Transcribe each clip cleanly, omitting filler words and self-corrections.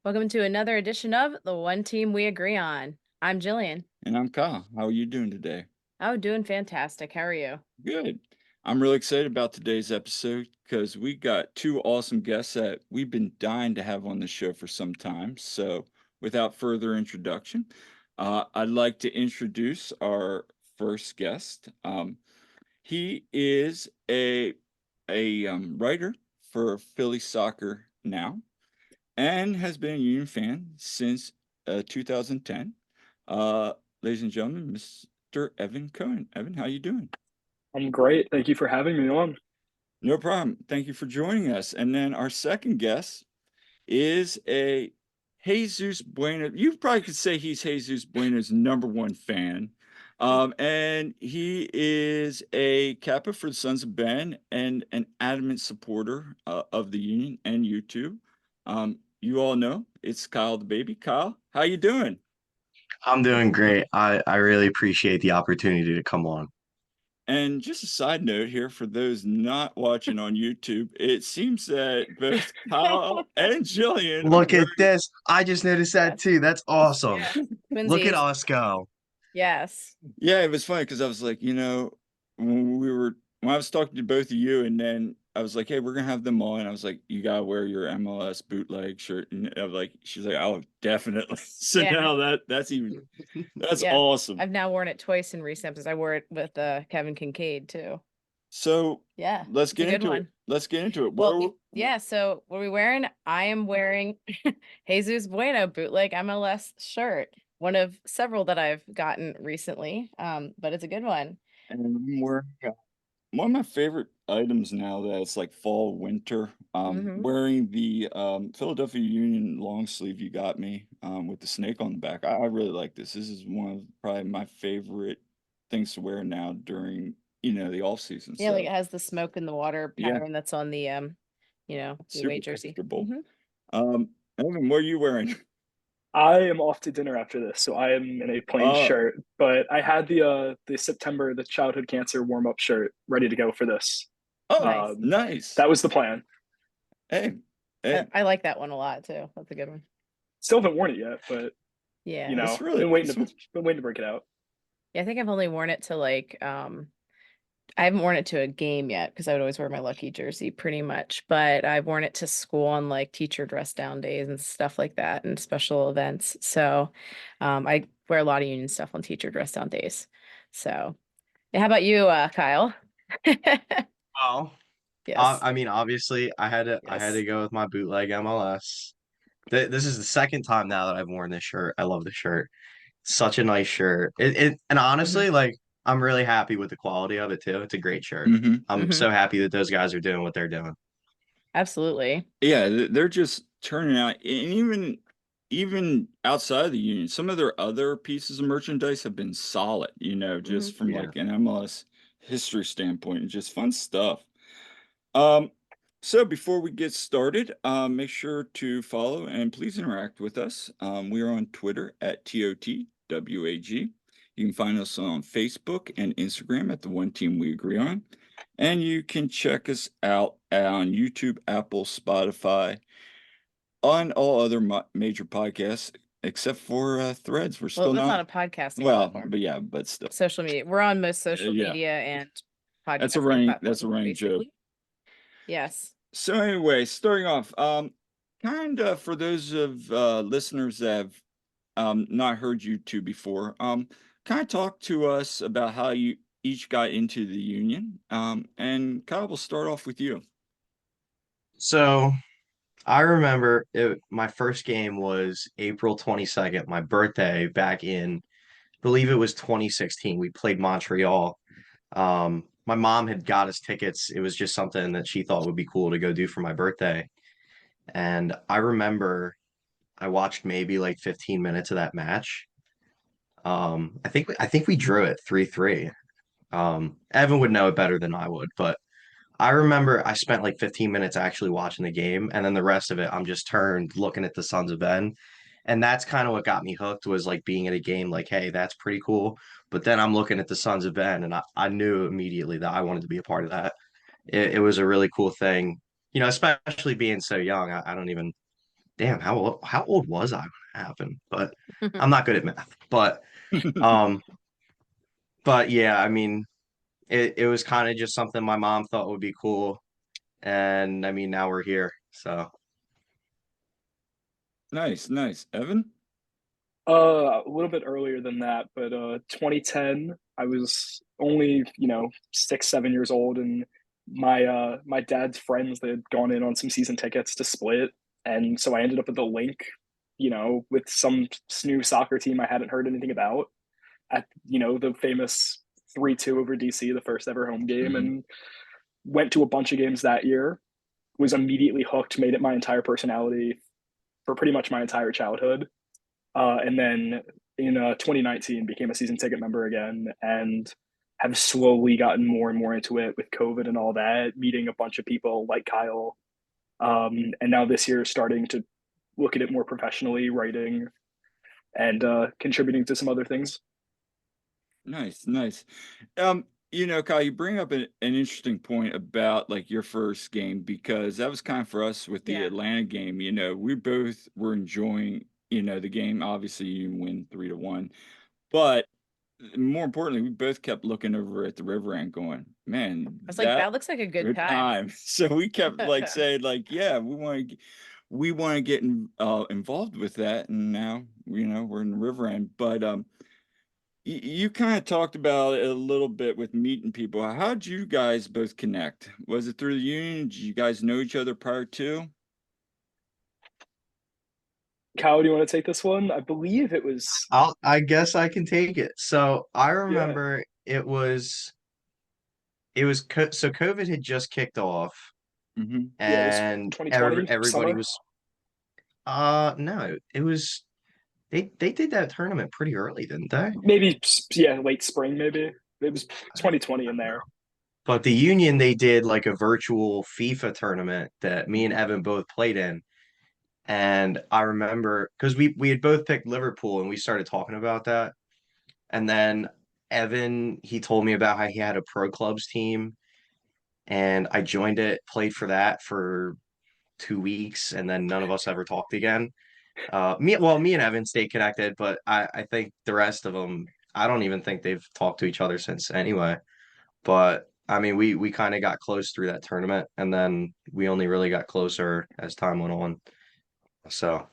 Welcome to another edition of The One Team We Agree On. I'm Jillian. And I'm Kyle. How are you doing today? Oh, doing fantastic. How are you? Good. I'm really excited about today's episode because we got two awesome guests that we've been dying to have on the show for some time. So, without further introduction, I'd like to introduce our first guest. He is a writer for Philly Soccer Now and has been a Union fan since 2010. Uh, Ladies and gentlemen, Mr. Evan Cohen. Evan, how you doing? I'm great. Thank you for having me on. No problem. Thank you for joining us. And then our second guest is a Jesus Bueno. You probably could say he's Jesus Bueno's #1 fan. And he is a Kappa for the Sons of Ben and an adamant supporter of the Union and you too. You all know it's Kyle the baby. Kyle, how you doing? I'm doing great. I really appreciate the opportunity to come on. And just a side note here for those not watching on YouTube, it seems that both Kyle and Jillian are Look at this. I just noticed that too. That's awesome. Yeah. Look at Twinsies. us go. Yes. Yeah, it was funny because I was like, when I was talking to both of you, and then I was like, hey, we're gonna have them on. I was like, you gotta wear your MLS bootleg shirt, and I was like, she's like, oh, definitely. So Yeah. now that's Yeah. awesome. I've now worn it twice in recent episodes. I wore it with Kevin Kincaid too. So Yeah. let's it's a get good into it. one. Let's get into it. Well, yeah. So what are we wearing? I am wearing Jesus Bueno bootleg MLS shirt. One of several that I've gotten recently. But it's a good one. And I'm wearing one of my favorite items now that it's like fall, winter. Wearing the Philadelphia Union long sleeve you got me with the snake on the back. I really like this. This is one of probably my favorite things to wear now during the off season. Yeah, So like it has the smoke in the water yeah, pattern that's on the the super away jersey. comfortable. Evan, what are you wearing? I am off to dinner after this, so I am in a plain shirt. But I had the childhood cancer warm up shirt ready to go for this. Oh, nice. That was the plan. Hey, I like that one a lot too. That's a good one. Still haven't worn it yet, but Yeah, been waiting to break it out. Yeah, I think I've only worn it to I haven't worn it to a game yet because I would always wear my lucky jersey pretty much, but I've worn it to school on like teacher dress down days and stuff like that and special events. So I wear a lot of Union stuff on teacher dress down days. So yeah, how about you, Kyle? Oh, Yes. I mean, obviously, I had to go with my bootleg MLS. This is the second time now that I've worn this shirt. I love the shirt. Such a nice shirt. And honestly, like I'm really happy with the quality of it too. It's a great shirt. I'm so happy that those guys are doing what they're doing. Absolutely. Yeah, they're just turning out, and even outside of the Union, some of their other pieces of merchandise have been solid, just from like an MLS history standpoint, and just fun stuff. So before we get started, make sure to follow and please interact with us. We are on Twitter at TOTWAG. You can find us on Facebook and Instagram at The One Team We Agree On. And you can check us out on YouTube, Apple, Spotify, on all other major podcasts, except for Threads. We're still Well, that's not not a podcasting platform. But yeah, but still. Social media. We're on most social media and podcasting That's a running joke. Yes. So anyway, starting off, kind of for those of listeners that have not heard you two before, kind of talk to us about how you each got into the Union. And Kyle, we'll start off with you. So I remember my first game was April 22nd, my birthday back in, I believe it was 2016. We played Montreal. My mom had got us tickets. It was just something that she thought would be cool to go do for my birthday. And I remember I watched maybe like 15 minutes of that match. I think we drew it 3-3. Evan would know it better than I would, but I remember I spent like 15 minutes actually watching the game, and then the rest of it, I'm just turned looking at the Sons of Ben. And that's kind of what got me hooked was like being at a game like, hey, that's pretty cool. But then I'm looking at the Sons of Ben, and I knew immediately that I wanted to be a part of that. It was a really cool thing, especially being so young. I don't even damn, how old was I when it happened? But I'm not good at math. Um, but yeah, I mean, it was kind of just something my mom thought would be cool. And I mean, now we're here. So Nice, nice. Evan? A little bit earlier than that, but 2010, I was only, 6, 7 years old, and my dad's friends, they had gone in on some season tickets to split, and so I ended up at the link, with some new soccer team I hadn't heard anything about at, the famous 3-2 over DC, the first ever home game, Mhm. and went to a bunch of games that year. Was immediately hooked, made it my entire personality for pretty much my entire childhood. And then in 2019, became a season ticket member again, and have slowly gotten more and more into it with COVID and all that, meeting a bunch of people like Kyle. And now this year, starting to look at it more professionally, writing and contributing to some other things. Nice, nice. Kyle, you bring up an interesting point about like your first game because that was kind of for us with the Yeah. Atlanta game. We both were enjoying, the game. Obviously, you win 3-1, but more importantly, we both kept looking over at the river and going, "Man, I was like, that that looks like a good good time. time." So we kept like saying, like, "Yeah, we want to get involved with that." And now, we're in the river end, but you kind of talked about it a little bit with meeting people. How'd you guys both connect? Was it through the union? Did you guys know each other prior to? Kyle, do you want to take this one? I believe it was, I guess I can take it. So I yeah, remember so COVID had just kicked off Mm-hmm. yeah, it was and 2020 everybody summer. was no, it was they did that tournament pretty early, didn't they? Maybe, yeah, late spring, maybe. It was 2020 in there. But the Union, they did like a virtual FIFA tournament that me and Evan both played in. And I remember because we had both picked Liverpool and we started talking about that. And then Evan, he told me about how he had a pro clubs team and I joined it, played for that for 2 weeks, and then none of us ever talked again. Me and Evan stayed connected, but I think the rest of them, I don't even think they've talked to each other since anyway. But I mean, we kind of got close through that tournament, and then we only really got closer as time went on. So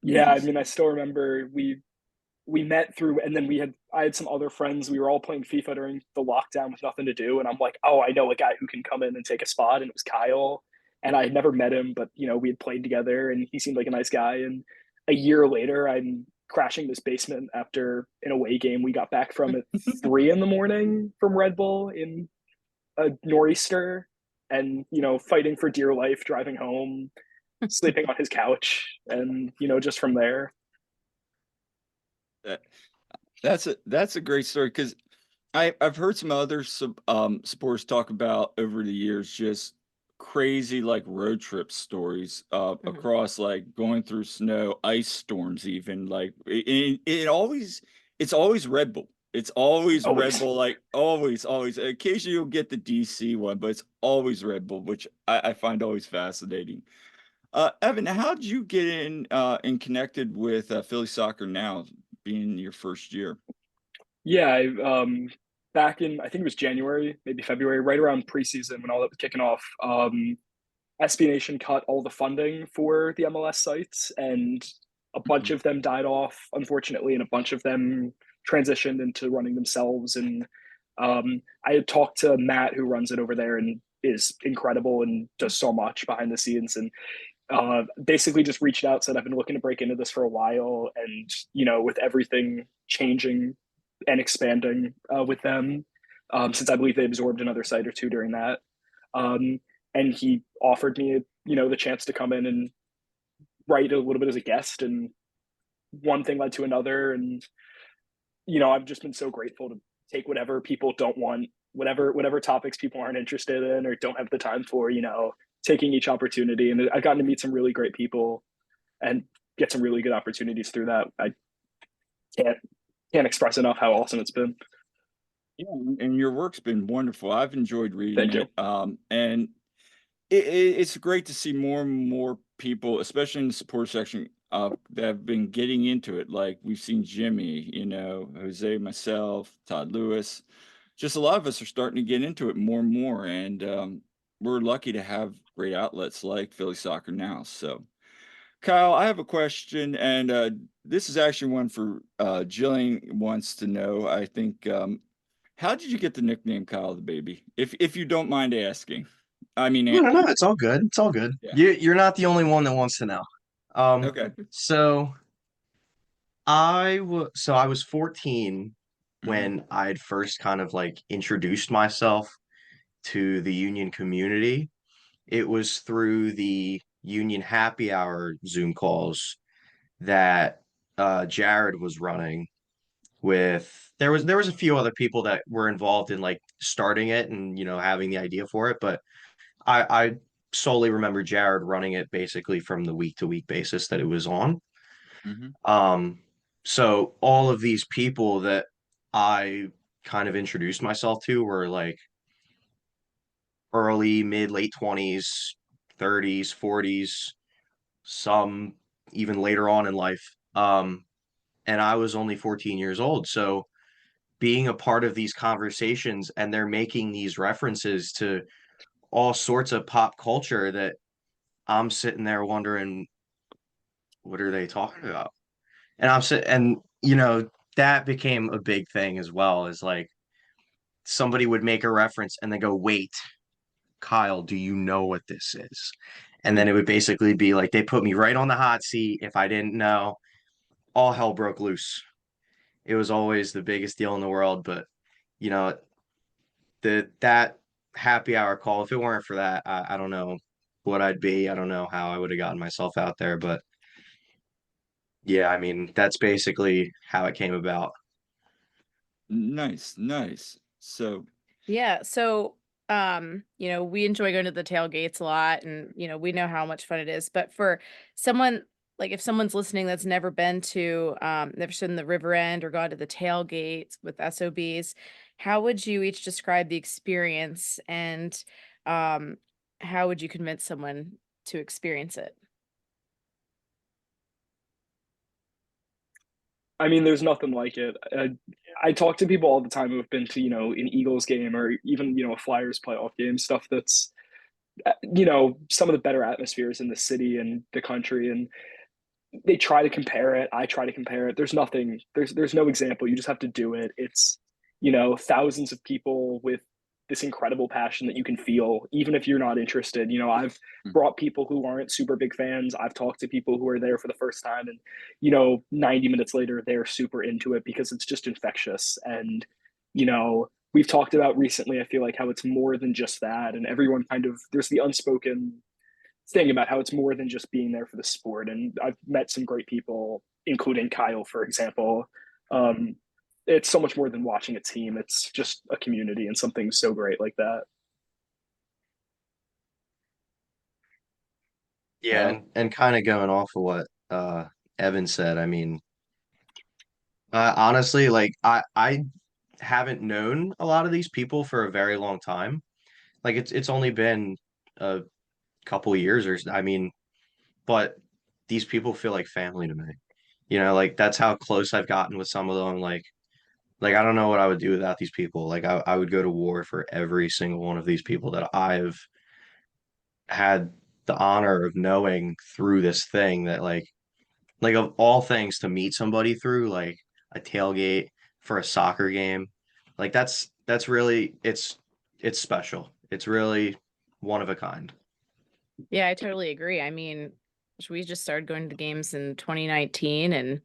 Yeah, I Nice. mean, I still remember we met through, and then I had some other friends. We were all playing FIFA during the lockdown with nothing to do, and I'm like, oh, I know a guy who can come in and take a spot, and it was Kyle. And I had never met him, but we had played together, and he seemed like a nice guy. And a year later, I'm crashing this basement after an away game we got back from at 3 in the morning from Red Bull in a nor'easter, and fighting for dear life, driving home, sleeping on his couch, and just from there. That, that's a great story because I've heard some other sports talk about over the years just crazy like road trip stories Mhm. across like going through snow, ice storms, even like it's always Red Bull. It's always Red Always. Bull, like always, always. Occasionally you'll get the DC one, but it's always Red Bull, which I find always fascinating. Evan, how did you get in and connected with Philly soccer now, being your first year? Yeah, back in, I think it was January, maybe February, right around preseason when all that was kicking off. SB Nation cut all the funding for the MLS sites, and a bunch Mhm. of them died off, unfortunately, and a bunch of them transitioned into running themselves. And I had talked to Matt, who runs it over there, and is incredible and does so much behind the scenes. And basically just reached out, said I've been looking to break into this for a while, and with everything changing and expanding with them, since I believe they absorbed another site or two during that, um, and he offered me the chance to come in and write a little bit as a guest, and one thing led to another, and I've just been so grateful to take whatever people don't want, whatever topics people aren't interested in or don't have the time for, taking each opportunity. And I've gotten to meet some really great people and get some really good opportunities through that. I can't can't express enough how awesome it's been. Yeah, and your work's been wonderful. I've enjoyed reading Thank you. it, and it's great to see more and more people, especially in the support section, that have been getting into it. Like we've seen Jimmy, you know, Jose, myself, Todd Lewis. Just a lot of us are starting to get into it more and more, and we're lucky to have great outlets like Philly Soccer Now. So, Kyle, I have a question, and this is actually one for Jillian wants to know. I think, how did you get the nickname Kyle the Baby? If you don't mind asking. I mean, No, it's all good. It's all good. Yeah. You're not the only one that wants to know. Okay. So I was 14 when I had first kind of like introduced myself to the union community. It was through the union happy hour Zoom calls that Jared was running with there was a few other people that were involved in like starting it and having the idea for it, but I solely remember Jared running it basically from the week to week basis that it was on. Mm-hmm. So all of these people that I kind of introduced myself to were like early, mid, late 20s, 30s, 40s, some even later on in life. And I was only 14 years old. So being a part of these conversations and they're making these references to all sorts of pop culture that I'm sitting there wondering, what are they talking about? And that became a big thing as well, is like somebody would make a reference and then go, wait, Kyle, do you know what this is? And then it would basically be like they put me right on the hot seat. If I didn't know, all hell broke loose. It was always the biggest deal in the world. But you know, that happy hour call, if it weren't for that, I don't know what I'd be. I don't know how I would have gotten myself out there. But yeah, I mean, that's basically how it came about. Nice, nice. So, Yeah. So, we enjoy going to the tailgates a lot and, we know how much fun it is. But for someone, like if someone's listening that's never been to, never stood in the river end or gone to the tailgates with SOBs, how would you each describe the experience and um, how would you convince someone to experience it? I mean, there's nothing like it. I talk to people all the time who have been to, an Eagles game or even, a Flyers playoff game, stuff that's, some of the better atmospheres in the city and the country. And they try to compare it. I try to compare it. There's nothing, there's no example. You just have to do it. It's, thousands of people with this incredible passion that you can feel, even if you're not interested. I've brought people who aren't super big fans. I've talked to people who are there for the first time and, 90 minutes later, they're super into it because it's just infectious. And, we've talked about recently, I feel like how it's more than just that. And everyone kind of, there's the unspoken thing about how it's more than just being there for the sport. And I've met some great people, including Kyle, for example. Um, it's so much more than watching a team. It's just a community and something so great like that. Yeah, and kind of going off of what Evan said, I mean, honestly, like I haven't known a lot of these people for a very long time. Like it's only been a couple years I mean, but these people feel like family to me. Like that's how close I've gotten with some of them. Like I don't know what I would do without these people. Like I would go to war for every single one of these people that I've had the honor of knowing through this thing, that like of all things to meet somebody through, like a tailgate for a soccer game, like that's really it's special. It's really one of a kind. Yeah, I totally agree. I mean, we just started going to the games in 2019 and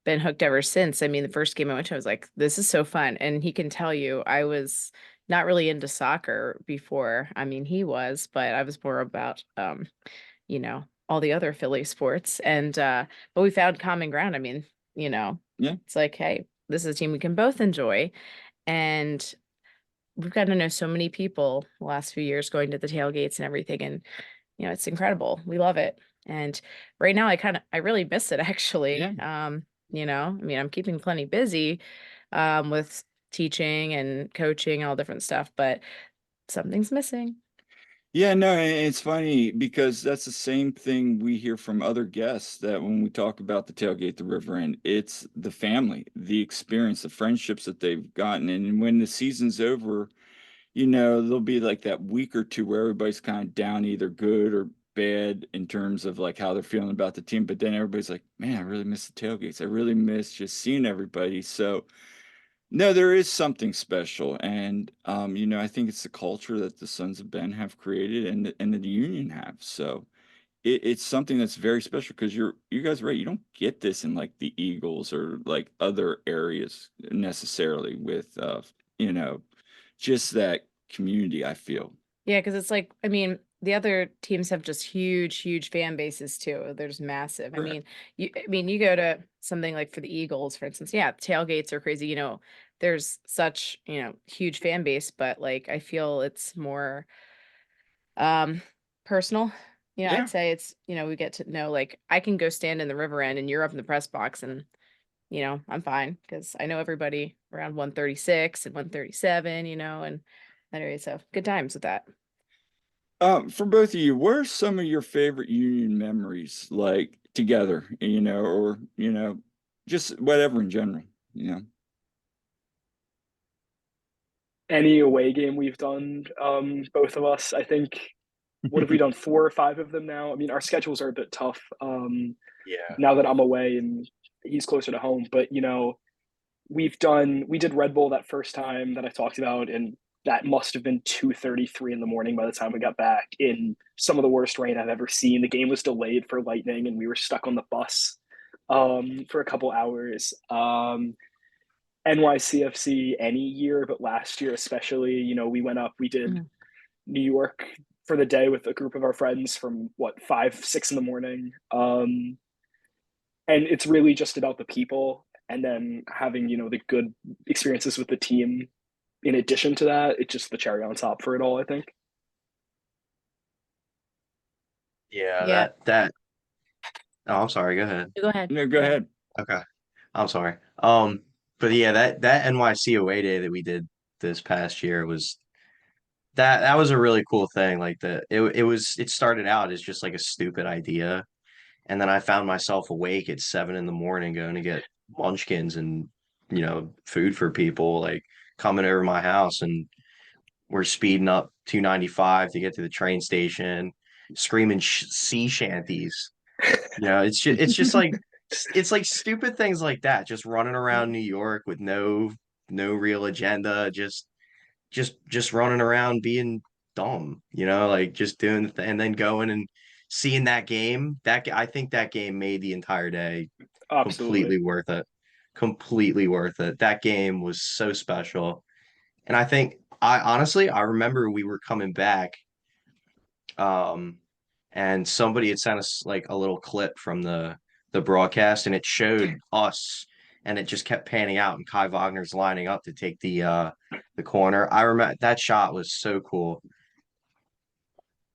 been hooked ever since. I mean, the first game I went to, I was like, this is so fun. And he can tell you, I was not really into soccer before. I mean, he was, but I was more about, all the other Philly sports. And, but we found common ground. I mean, yeah. it's like, hey, this is a team we can both enjoy. And we've gotten to know so many people the last few years going to the tailgates and everything. And it's incredible. We love it. And right now I really miss it actually. Yeah. I mean, I'm keeping plenty busy with teaching and coaching and all different stuff, but something's missing. Yeah, no, and it's funny because that's the same thing we hear from other guests that when we talk about the tailgate, the river end, it's the family, the experience, the friendships that they've gotten. And when the season's over, there'll be like that week or two where everybody's kind of down, either good or bad in terms of like how they're feeling about the team. But then everybody's like, man, I really miss the tailgates. I really miss just seeing everybody. So, no, there is something special, and I think it's the culture that the Sons of Ben have created, and the Union have. So it's something that's very special because you guys are right. You don't get this in like the Eagles or like other areas necessarily with you know just that community. I feel. Yeah, because it's like, I mean, the other teams have just huge, huge fan bases too. There's massive. Correct. I mean, you go to something like for the Eagles, for instance, yeah, tailgates are crazy. There's such, huge fan base, but like I feel it's more personal. Yeah. I'd say it's, we get to know like I can go stand in the river end and you're up in the press box and I'm fine because I know everybody around 136 and 137, and that area. So good times with that. For both of you, what are some of your favorite Union memories, like together, or just whatever in general, Any away game we've done, both of us, I think, what have we done? 4 or 5 of them now. I mean, our schedules are a bit tough Yeah. now that I'm away and he's closer to home. But we did Red Bull that first time that I talked about, and that must have been 2:33 in the morning by the time we got back in some of the worst rain I've ever seen. The game was delayed for lightning, and we were stuck on the bus for a couple hours. NYCFC any year, but last year especially, we did Mhm. New York for the day with a group of our friends from 5, 6 in the morning. And it's really just about the people and then having, the good experiences with the team. In addition to that, it's just the cherry on top for it all, I think. Yeah, Yeah, oh, I'm sorry, go ahead. go ahead. No, go ahead. Okay. I'm sorry. But yeah, that NYC away day that we did this past year was that was a really cool thing. Like it started out as just like a stupid idea. And then I found myself awake at 7 in the morning going to get munchkins and, food for people like coming over my house, and we're speeding up 295 to get to the train station, screaming sea shanties. It's just like it's like stupid things like that, just running around New York with no real agenda, just running around being dumb, like just doing and then going and seeing that game. I think that game made the entire day Absolutely. completely worth it. Completely worth it. That game was so special. And I think I honestly I remember we were coming back, um and somebody had sent us like a little clip from the broadcast, and it showed us, and it just kept panning out, and Kai Wagner's lining up to take the corner. I remember that shot was so cool.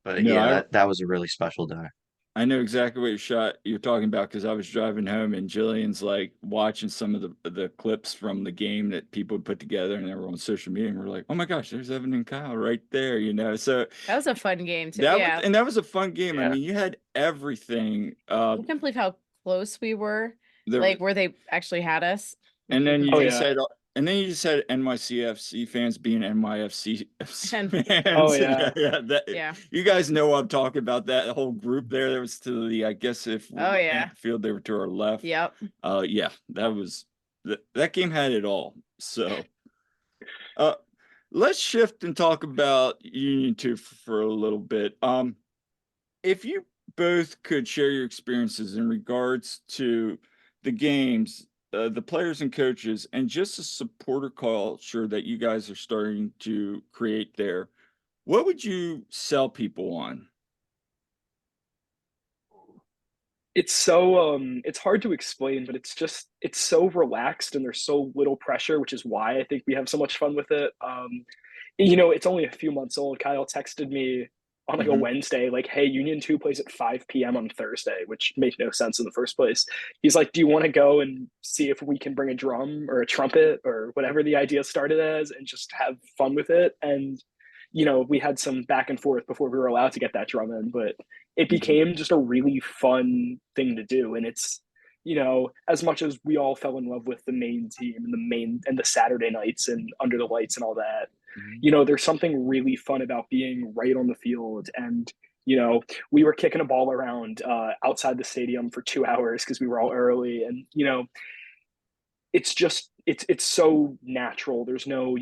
But No, yeah, I that was a really special day. I know exactly what you're talking about because I was driving home and Jillian's like watching some of the clips from the game that people put together and they were on social media and we're like, oh my gosh, there's Evan and Kyle right there, So That was a fun game too. that was Yeah. and that was a fun game. I Yeah. mean, you had everything. I can't believe how close we were, There like where they actually had us. and then you Oh, just yeah. had NYCFC fans being NYFC And Oh, fans. yeah. yeah. You guys know what I'm talking about. That whole group there. That was to the, I guess if we're Oh, looking yeah. at the field, they were to our left. Yep. Yeah, that game had it all. So, uh, let's shift and talk about Union 2 for a little bit. If you both could share your experiences in regards to the games, the players and coaches, and just the supporter culture that you guys are starting to create there, what would you sell people on? It's hard to explain, but it's so relaxed and there's so little pressure, which is why I think we have so much fun with it. It's only a few months old. Kyle texted me on like a Mhm. Wednesday, like, hey, Union 2 plays at 5 p.m. on Thursday, which made no sense in the first place. He's like, do you want to go and see if we can bring a drum or a trumpet or whatever the idea started as and just have fun with it? And we had some back and forth before we were allowed to get that drum in, but it Mhm. became just a really fun thing to do. And it's, as much as we all fell in love with the main team and the Saturday nights and under the lights and all that, Mhm. there's something really fun about being right on the field. And, we were kicking a ball around outside the stadium for 2 hours because we were all early. And, it's just it's so natural. There's no,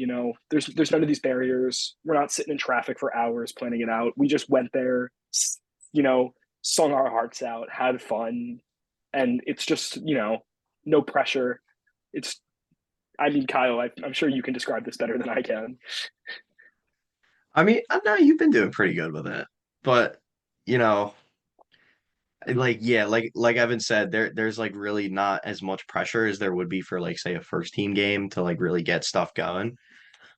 there's none of these barriers. We're not sitting in traffic for hours planning it out. We just went there, you know, sung our hearts out, had fun, and it's just, no pressure. It's I mean, Kyle, I'm sure you can describe this better than I can. I mean, no, you've been doing pretty good with it. But, you know, like yeah, like Evan said, there's like really not as much pressure as there would be for like say a first team game to like really get stuff going.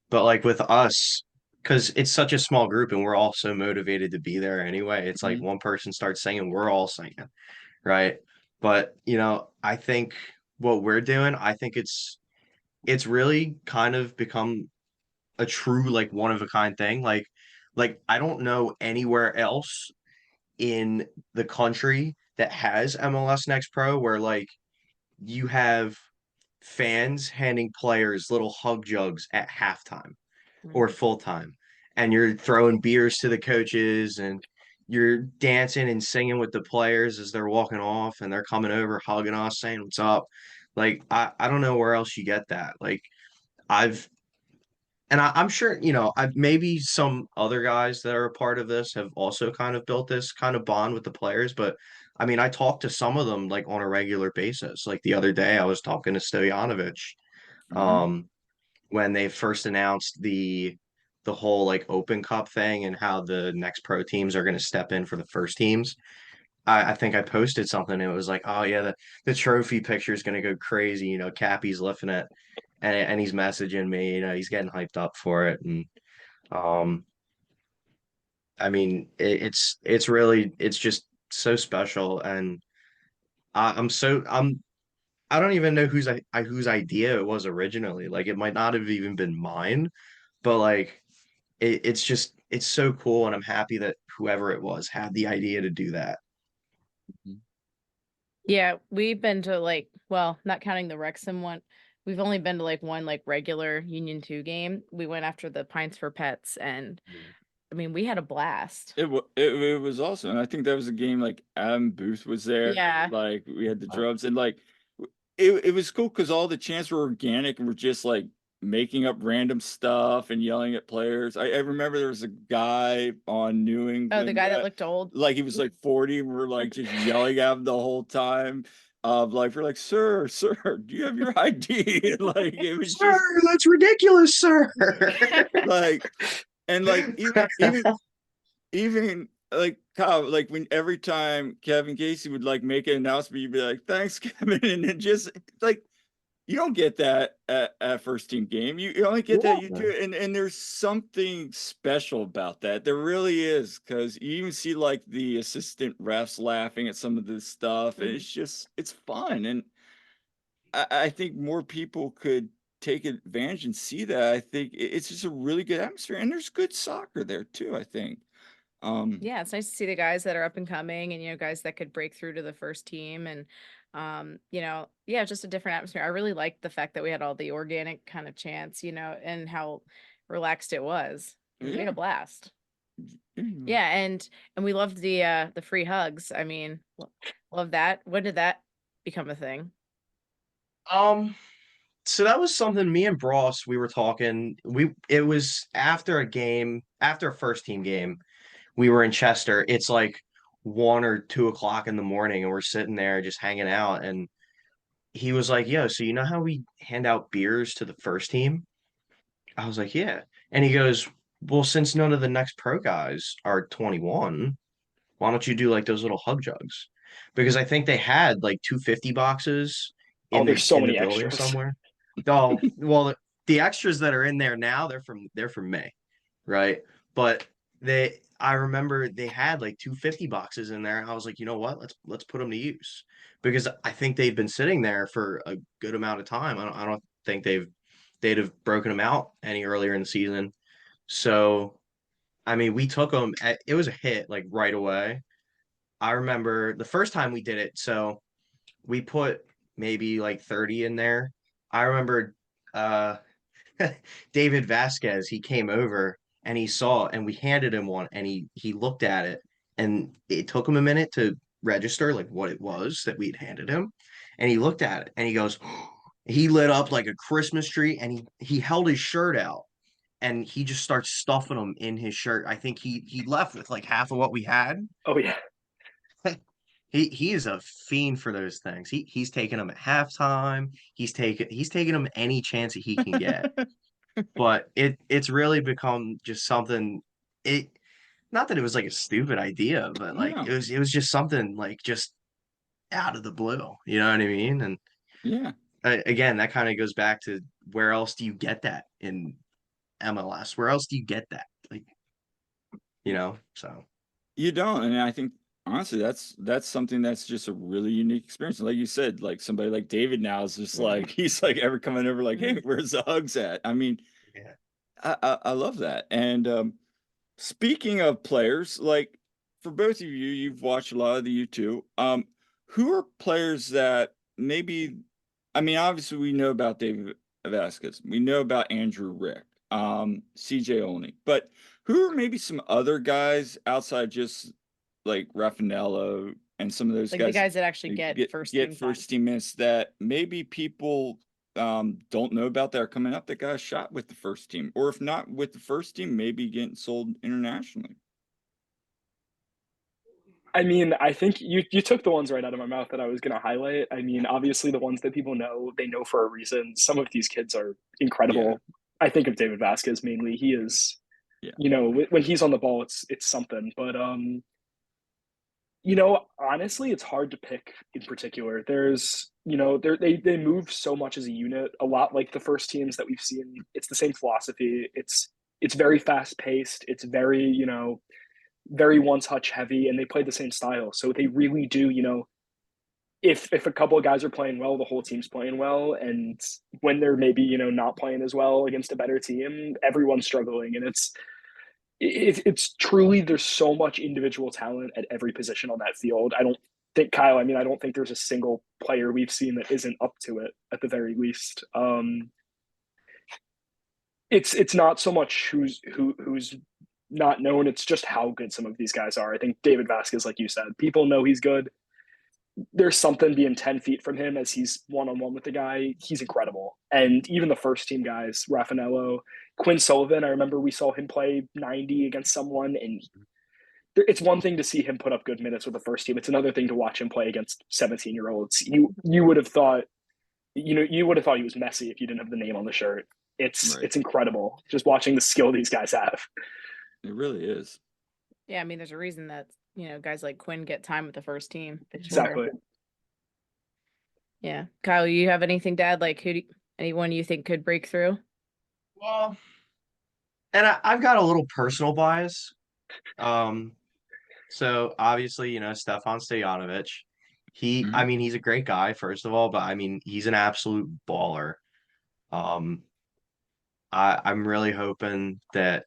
But like with us, because it's such a small group and we're all so motivated to be there anyway, it's like Mhm. one person starts singing, we're all singing, right? But I think what we're doing, I think it's really kind of become a true like one of a kind thing. Like I don't know anywhere else in the country that has MLS Next Pro where like you have fans handing players little hug jugs at halftime or Mhm. full time, and you're throwing beers to the coaches and you're dancing and singing with the players as they're walking off and they're coming over hugging us saying what's up. Like I don't know where else you get that. Like I've and I'm sure, I've maybe some other guys that are a part of this have also kind of built this kind of bond with the players. But I mean, I talk to some of them like on a regular basis. Like the other day, I was talking to Stojanovic, Mhm. um, when they first announced the whole like Open Cup thing and how the next pro teams are going to step in for the first teams. I think I posted something and it was like, oh yeah, the trophy picture is going to go crazy. Cappy's lifting it and he's messaging me, he's getting hyped up for it. And um, I mean, it's really it's just so special, and I don't even know whose idea it was originally. Like it might not have even been mine, but like it's so cool, and I'm happy that whoever it was had the idea to do that. Mhm. Yeah, we've been to like, well, not counting the Wrexham one, we've only been to like one like regular Union 2 game. We went after the Pints for Pets, and Yeah. I mean, we had a blast. It was awesome, and I think that was a game, like, Adam Booth was there, Yeah. like, we had the Oh, drums, and, like, it was cool because all the chants were organic and we're just, like, making up random stuff and yelling at players. I remember there was a guy on New Oh, the England guy that that looked old. like, he was, like, 40, and we're, like, just yelling at him the whole time, like, we're like, "Sir, sir, do you have your ID?" And, like, it was sir, just, that's ridiculous, sir. like and, like, even like Kyle, like when every time Kevin Casey would like make an announcement, you'd be like, "Thanks, Kevin," and it just like you don't get that at first team game. You only get that you do, and there's something special about that. There really is because you even see like the assistant refs laughing at some of this stuff, and Mhm. it's fun, and I think more people could take advantage and see that. I think it's just a really good atmosphere, and there's good soccer there too. I think. Um, Yeah, it's nice to see the guys that are up and coming and guys that could break through to the first team and yeah, just a different atmosphere. I really liked the fact that we had all the organic kind of chants, and how relaxed it was. We had a yeah. blast. Mm. Yeah, and we loved the free hugs. I mean, love that. When did that become a thing? Um, so that was something me and Bross, we were talking. It was after a game, after a first team game. We were in Chester. It's like 1 or 2 o'clock in the morning, and we're sitting there just hanging out. And he was like, "Yo, so you know how we hand out beers to the first team?" I was like, "Yeah." And he goes, "Well, since none of the next pro guys are 21, why don't you do like those little hug jugs?" Because I think they had like 250 boxes Oh, in there's the so in the many building extras. somewhere. Oh, well, the extras that are in there now, they're from me, right? But I remember they had like 250 boxes in there. I was like, you know what? Let's put them to use because I think they've been sitting there for a good amount of time. I don't think they'd have broken them out any earlier in the season. So I mean, we took him. It was a hit like right away. I remember the first time we did it. So we put maybe like 30 in there. I remember uh David Vasquez, he came over and he saw and we handed him one and he looked at it and it took him a minute to register like what it was that we'd handed him. And he looked at it and he goes, he lit up like a Christmas tree and he held his shirt out and he just starts stuffing them in his shirt. I think he left with like half of what we had. Oh yeah. He is a fiend for those things. He's taking them at halftime. He's taking them any chance that he can get. But it's really become just something. It not that it was like a stupid idea, but like No. it was just something like just out of the blue. You know what I mean? And Yeah. again, that kind of goes back to where else do you get that in MLS? Where else do you get that? Like, so You don't, and I think honestly that's something that's just a really unique experience. Like you said, like somebody like David now is just like he's like ever coming over like, hey, where's the hugs at? I mean, yeah. I love that. And speaking of players, like for both of you, you've watched a lot of the U2. Who are players that maybe, I mean, obviously we know about David Vasquez, we know about Andrew Rick, CJ Olney, but who are maybe some other guys outside just like Raffanello and some of those Like the guys guys that actually that get first team time. first team minutes that maybe people don't know about that are coming up that got a shot with the first team, or if not with the first team, maybe getting sold internationally? I mean, I think you took the ones right out of my mouth that I was going to highlight. I mean, obviously the ones that people know, they know for a reason. Some of these kids are incredible. Yeah. I think of David Vasquez mainly. He is, Yeah. when he's on the ball, it's something. But honestly, it's hard to pick in particular. There's, they move so much as a unit, a lot like the first teams that we've seen. It's the same philosophy. It's very fast paced. It's very, very one touch heavy, and they play the same style. So they really do, if a couple of guys are playing well, the whole team's playing well. And when they're maybe, not playing as well against a better team, everyone's struggling. And it's truly, there's so much individual talent at every position on that field. I don't think, Kyle, I mean, I don't think there's a single player we've seen that isn't up to it at the very least. It's not so much who's not known. It's just how good some of these guys are. I think David Vasquez, like you said, people know he's good. There's something being 10 feet from him as he's one-on-one with the guy. He's incredible. And even the first team guys, Raffanello, Quinn Sullivan, I remember we saw him play 90 against someone, and it's one thing to see him put up good minutes with the first team. It's another thing to watch him play against 17-year-olds. You would have thought, you would have thought he was Messi if you didn't have the name on the shirt. It's incredible just watching the skill these guys have. It really is. Yeah, I mean, there's a reason that, guys like Quinn get time with the first team. Exactly. Yeah. Kyle, you have anything to add? Like anyone you think could break through? Well, and I've got a little personal bias. So obviously, Stefan Stojanovic. I mean, he's a great guy, first of all, but I mean, he's an absolute baller. I'm really hoping that,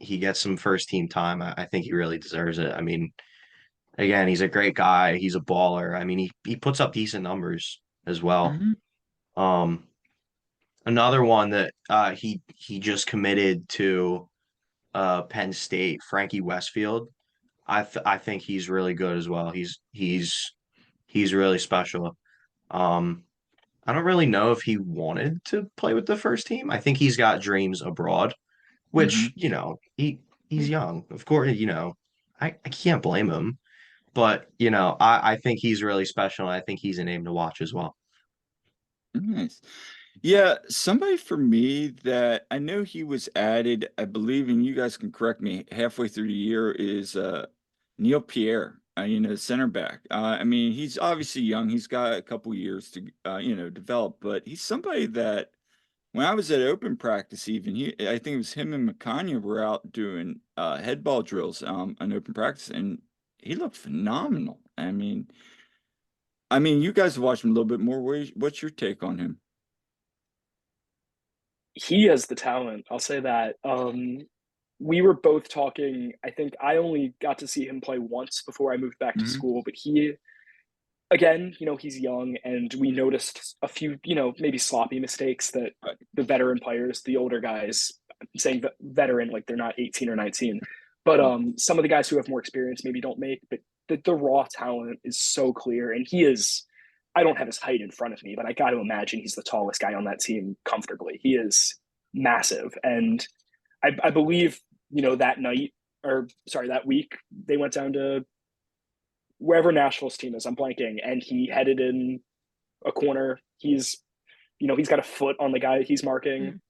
he gets some first team time. I think he really deserves it. I mean, again, he's a great guy. He's a baller. I mean, he puts up decent numbers as well. Another one that he just committed to Penn State, Frankie Westfield. I think he's really good as well. He's really special. I don't really know if he wanted to play with the first team. I think he's got dreams abroad, which, he's young. Of course, I can't blame him. But, I think he's really special. And I think he's a name to watch as well. Nice. Yeah, somebody for me that I know he was added, I believe, and you guys can correct me, halfway through the year is Neil Pierre, center back. I mean, he's obviously young. He's got a couple years to, develop, but he's somebody that when I was at open practice, even I think it was him and Makanya were out doing head ball drills on open practice, and he looked phenomenal. I mean, you guys watched him a little bit more. What's your take on him? He has the talent. I'll say that. we were both talking. I think I only got to see him play once before I moved back to Mhm. school, but he, again, he's young, and we noticed a few, maybe sloppy mistakes that Right. the veteran players, the older guys, I'm saying veteran like they're not 18 or 19, but some of the guys who have more experience maybe don't make. But the raw talent is so clear, and he is. I don't have his height in front of me, but I got to imagine he's the tallest guy on that team comfortably. He is massive, and I believe that night, or sorry, that week they went down to wherever Nashville's team is. I'm blanking, and he headed in a corner. He's got a foot on the guy he's marking.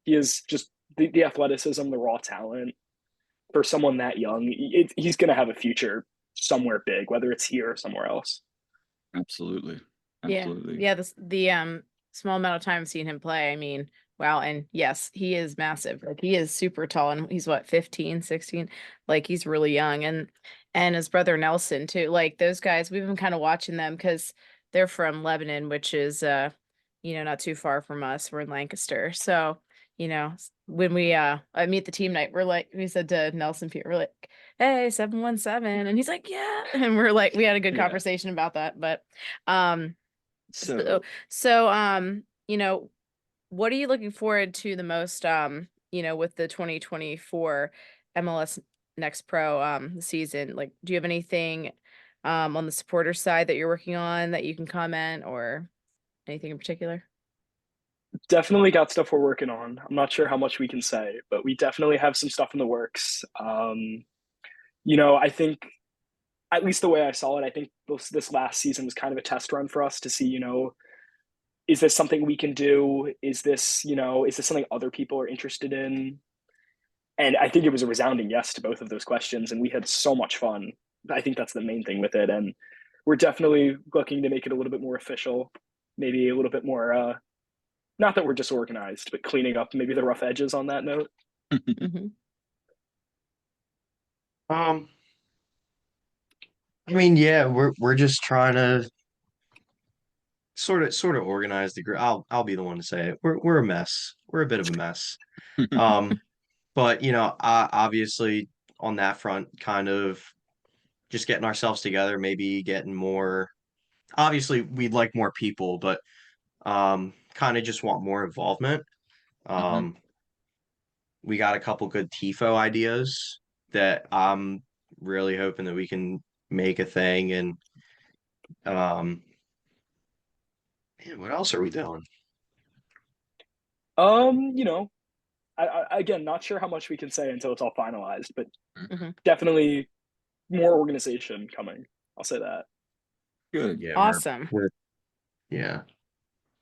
He is just the athleticism, the raw talent for someone that young. He's going to have a future somewhere big, whether it's here or somewhere else. Absolutely. Yeah. Absolutely. Yeah. The small amount of time I've seen him play, I mean, wow. And yes, he is massive. Like he is super tall, and he's what, 15, 16? Like he's really young. And his brother Nelson too. Like those guys, we've been kind of watching them because they're from Lebanon, which is not too far from us. We're in Lancaster. So, when we I meet the team night, we said to Nelson Peter, we're like, hey, 717. And he's like, yeah. And we're like, we had a good Yeah. conversation about that. But so, So what are you looking forward to the most, with the 2024 MLS Next Pro season? Like, do you have anything on the supporter side that you're working on that you can comment, or anything in particular? Definitely got stuff we're working on. I'm not sure how much we can say, but we definitely have some stuff in the works. I think, at least the way I saw it, I think this last season was kind of a test run for us to see, is this something we can do? Is this something other people are interested in? And I think it was a resounding yes to both of those questions, and we had so much fun. I think that's the main thing with it, and we're definitely looking to make it a little bit more official, maybe a little bit more. Not that we're disorganized, but cleaning up maybe the rough edges on that note. Mm-hmm. I mean, yeah, we're just trying to sort of organize the group. I'll be the one to say it. We're a mess. We're a bit of a mess. Um, but obviously on that front, kind of just getting ourselves together, maybe getting more. Obviously, we'd like more people, but kind of just want more involvement. Mhm. Um, we got a couple good TIFO ideas that I'm really hoping that we can make a thing. And um, man, what else are we doing? Um, you know, again, not sure how much we can say until it's all finalized, but Mm-hmm. definitely more organization coming. I'll say that. Good. Yeah, Awesome. yeah.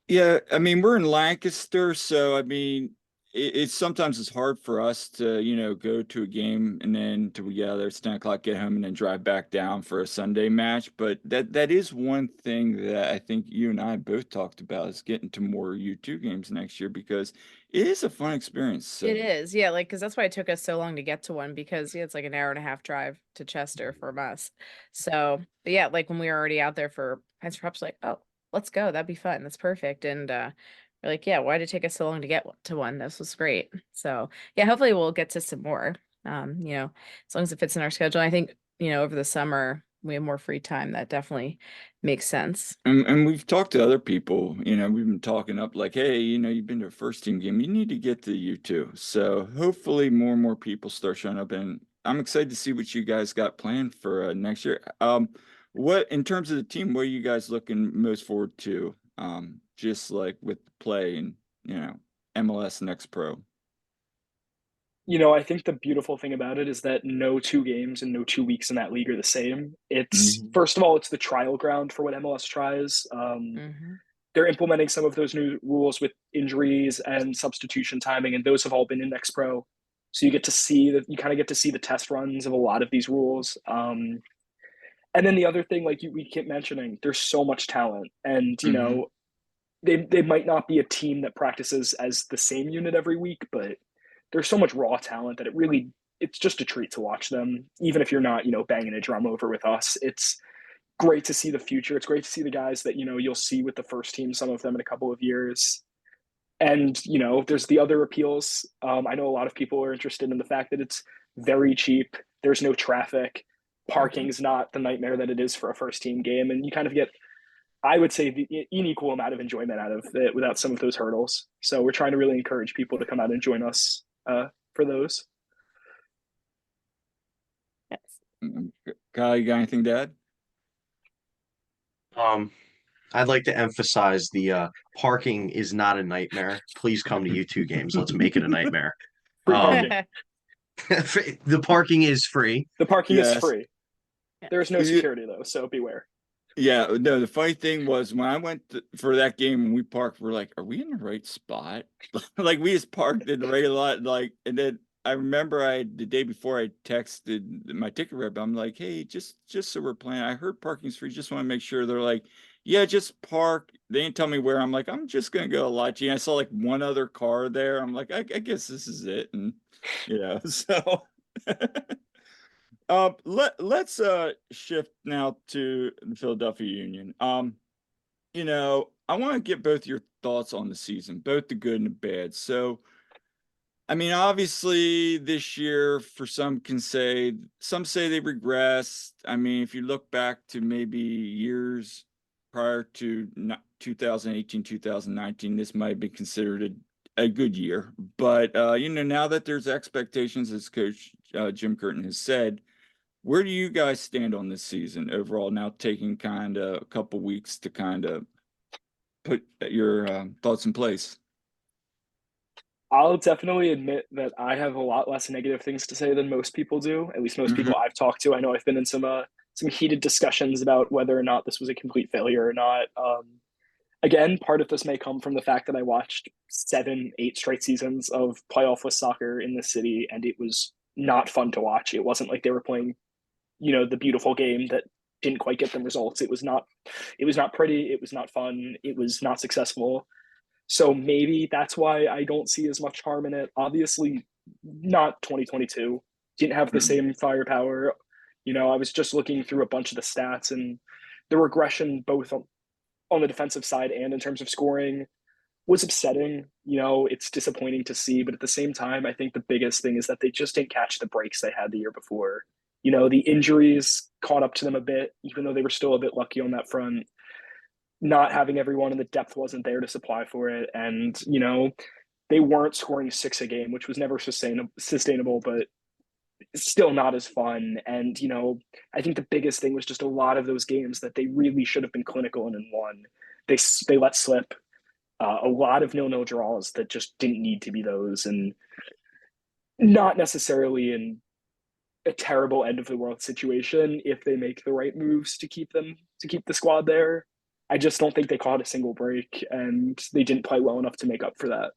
Yeah, I mean, we're in Lancaster, so I mean, it's sometimes it's hard for us to, go to a game and then to together it's 10 o'clock, get home, and then drive back down for a Sunday match. But that is one thing that I think you and I both talked about is getting to more U2 games next year because it is a fun experience. So It is, yeah, like, because that's why it took us so long to get to one, because yeah, it's like an hour and a half drive to Chester from us. So, but yeah, like when we were already out there for Pines Props, like, oh, let's go, that'd be fun, that's perfect. And we're like, yeah, why did it take us so long to get to one? This was great. So yeah, hopefully we'll get to some more. As long as it fits in our schedule. I think, over the summer we have more free time. That definitely makes sense. And we've talked to other people, we've been talking up like, hey, you've been to a first team game, you need to get to you too. So hopefully more and more people start showing up, and I'm excited to see what you guys got planned for next year. What in terms of the team, what are you guys looking most forward to? Just like with play and MLS Next Pro. I think the beautiful thing about it is that no 2 games and no 2 weeks in that league are the same. It's Mhm. first of all, it's the trial ground for what MLS tries. Hmm. They're implementing some of those new rules with injuries and substitution timing, and those have all been in Next Pro. So you kind of get to see the test runs of a lot of these rules. And then the other thing, like we keep mentioning, there's so much talent, and Mhm. they might not be a team that practices as the same unit every week, but there's so much raw talent that it's just a treat to watch them. Even if you're not banging a drum over with us, it's great to see the future. It's great to see the guys that you'll see with the first team, some of them in a couple of years. And, there's the other appeals. I know a lot of people are interested in the fact that it's very cheap. There's no traffic. Parking's not the nightmare that it is for a first team game. And you kind of get, I would say, an equal amount of enjoyment out of it without some of those hurdles. So we're trying to really encourage people to come out and join us for those. Yes. Kyle, you got anything to add? I'd like to emphasize the parking is not a nightmare. Please come to U2 games. Let's make it a nightmare. Free parking. The parking is free. The parking is Yes. free. There is no security though, so beware. Yeah, no, the funny thing was when I went for that game and we parked, we're like, are we in the right spot? Like we just parked in the right lot, and then I remember the day before I texted my ticket rep, I'm like, hey, just so we're planning, I heard parking's free, just want to make sure. They're like, yeah, just park. They didn't tell me where. I'm like, I'm just gonna go to Lachi. I saw like one other car there. I'm like, I guess this is it. And so let's shift now to the Philadelphia Union. I want to get both your thoughts on the season, both the good and the bad. So, I mean, obviously this year for some say they regressed. I mean, if you look back to maybe years prior to 2018, 2019, this might be considered a good year. But now that there's expectations, as Coach Jim Curtin has said, where do you guys stand on this season overall? Now taking kind of a couple weeks to kind of put your thoughts in place. I'll definitely admit that I have a lot less negative things to say than most people do. At least most people I've talked to. I know I've been in some heated discussions about whether or not this was a complete failure or not. Again, part of this may come from the fact that I watched 7, 8 straight seasons of playoff-less soccer in this city, and it was not fun to watch. It wasn't like they were playing, the beautiful game that didn't quite get them results. It was not pretty. It was not fun. It was not successful. So maybe that's why I don't see as much harm in it. Obviously, not 2022. Didn't have the same firepower. I was just looking through a bunch of the stats, and the regression both on the defensive side and in terms of scoring was upsetting. It's disappointing to see, but at the same time, I think the biggest thing is that they just didn't catch the breaks they had the year before. The injuries caught up to them a bit, even though they were still a bit lucky on that front. Not having everyone in the depth wasn't there to supply for it. And, they weren't scoring 6 a game, which was never sustainable, but still not as fun. And, I think the biggest thing was just a lot of those games that they really should have been clinical in and won. They let slip a lot of 0-0 draws that just didn't need to be those, and not necessarily in a terrible end of the world situation if they make the right moves to keep the squad there. I just don't think they caught a single break, and they didn't play well enough to make up for that.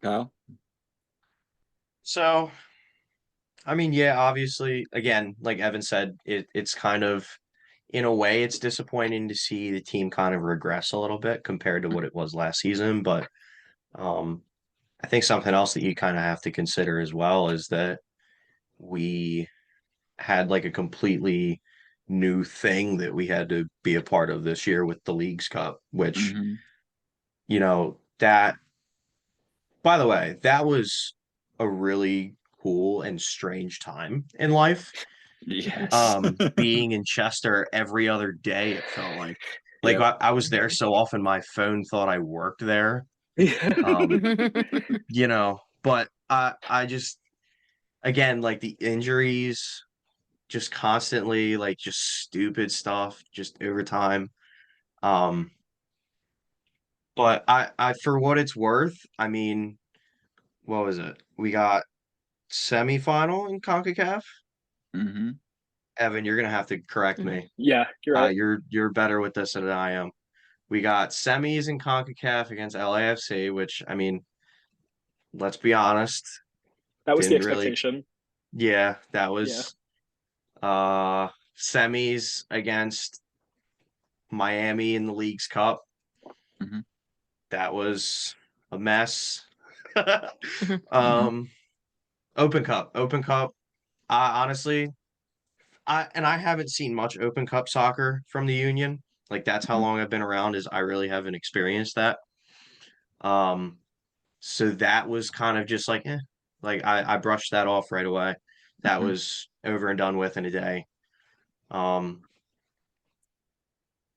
Kyle? So, I mean, yeah, obviously, again, like Evan said, it's kind of, in a way, it's disappointing to see the team kind of regress a little bit compared to what it was last season. But I think something else that you kind of have to consider as well is that we had like a completely new thing that we had to be a part of this year with the Leagues Cup, which, that, by the way, that was a really cool and strange time in life. Yes. Being in Chester every other day, it felt like I was there so often my phone thought I worked there. But I just, again, like the injuries just constantly, like just stupid stuff just over time. But I for what it's worth, I mean, what was it? We got semifinal in CONCACAF. Evan, you're gonna have to correct me. Yeah, you're right. You're better with this than I am. We got semis in CONCACAF against LAFC, which, I mean, let's be honest, That was the didn't really. expectation. Yeah, that was semis against Miami in the Leagues Cup. That was a mess. Open Cup. Honestly, I haven't seen much Open Cup soccer from the Union. Like that's how long I've been around, is I really haven't experienced that. So that was kind of just like, like I brushed that off right away. That Mhm. was over and done with in a day. Um,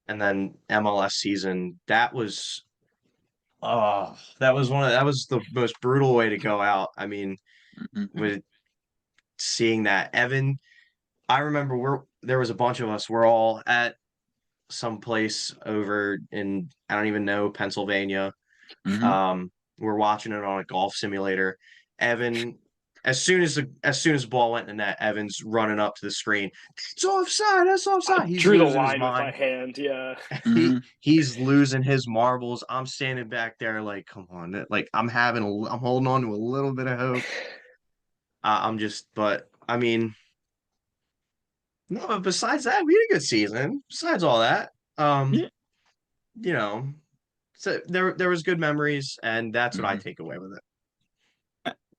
and then MLS season, that was the most brutal way to go out. I mean, Mhm. with seeing that, Evan, I remember there was a bunch of us. We're all at some place over in, I don't even know, Pennsylvania. Mhm. Um, we're watching it on a golf simulator. Evan, as soon as the ball went in the net, Evan's running up to the screen. It's offside. That's I offside. He's drew the losing his line with my mind. hand. Yeah. Mhm. He's losing his marbles. I'm standing back there like, come on, like I'm holding on to a little bit of hope. But I mean, no. But besides that, we had a good season. Besides all that, Yeah. you know, so there was good memories, and that's what I Mhm. take away with it.